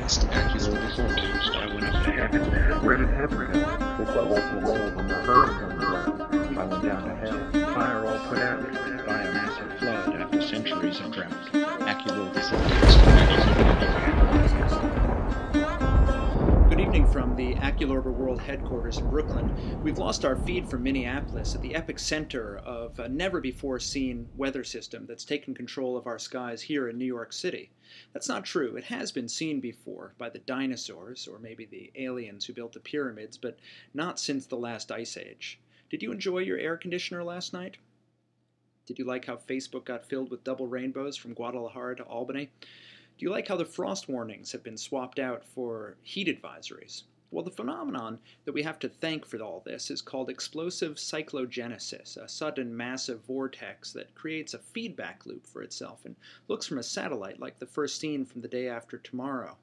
forecast. Acculorber forecast. I went up to heaven. Where did heaven go? It's what left the road when the hurricane came. I went down to hell. Fire all put out by a massive flood after centuries of drought. Acculorber forecast. Good evening from the Acculorber World Headquarters in Brooklyn. We've lost our feed from Minneapolis at the epicenter of a never-before-seen weather system that's taken control of our skies here in New York City. That's not true. It has been seen before by the dinosaurs, or maybe the aliens who built the pyramids, but not since the last ice age. Did you enjoy your air conditioner last night? Did you like how Facebook got filled with double rainbows from Guadalajara to Albany? Do you like how the frost warnings have been swapped out for heat advisories? Well, the phenomenon that we have to thank for all this is called explosive cyclogenesis, a sudden massive vortex that creates a feedback loop for itself and looks from a satellite like the first seen from the day after tomorrow.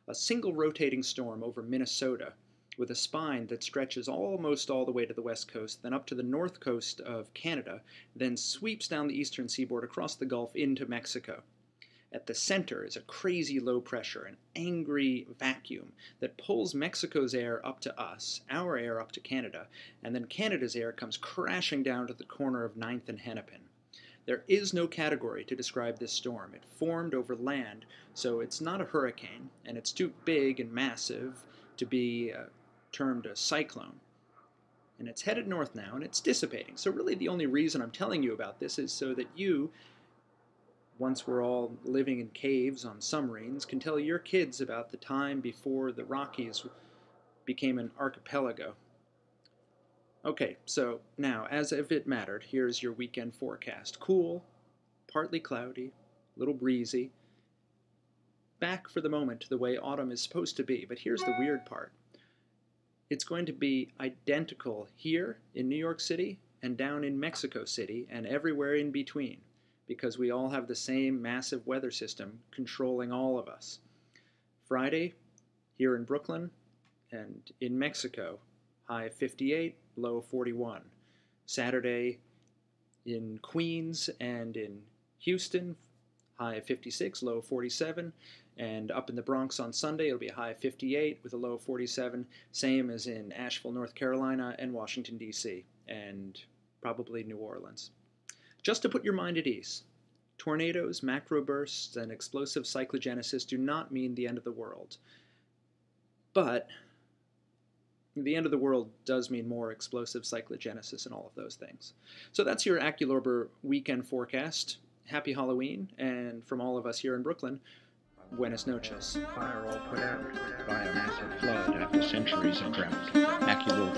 A single rotating storm over Minnesota with a spine that stretches almost all the way to the west coast, then up to the north coast of Canada, then sweeps down the eastern seaboard across the Gulf into Mexico. At the center is a crazy low pressure, an angry vacuum that pulls Mexico's air up to us, our air up to Canada, and then Canada's air comes crashing down to the corner of 9th and Hennepin. There is no category to describe this storm. It formed over land, so it's not a hurricane, and it's too big and massive to be termed a cyclone. And it's headed north now, and it's dissipating. So really the only reason I'm telling you about this is so that you, once we're all living in caves on submarines, can tell your kids about the time before the Rockies became an archipelago. Okay, so now, as if it mattered, here's your weekend forecast. Cool, partly cloudy, a little breezy. Back for the moment to the way autumn is supposed to be, but here's the weird part. It's going to be identical here in New York City and down in Mexico City and everywhere in between, because we all have the same massive weather system controlling all of us. Friday, here in Brooklyn and in Mexico, high of 58, low of 41. Saturday in Queens and in Houston, high of 56, low of 47. And up in the Bronx on Sunday, it'll be a high of 58 with a low of 47. Same as in Asheville, North Carolina, and Washington, D.C., and probably New Orleans. Just to put your mind at ease, tornadoes, macrobursts, and explosive cyclogenesis do not mean the end of the world. But the end of the world does mean more explosive cyclogenesis and all of those things. So that's your Acculorber weekend forecast. Happy Halloween, and from all of us here in Brooklyn, Buenas noches. Fire all put out by a massive flood after centuries of drought. Acculorber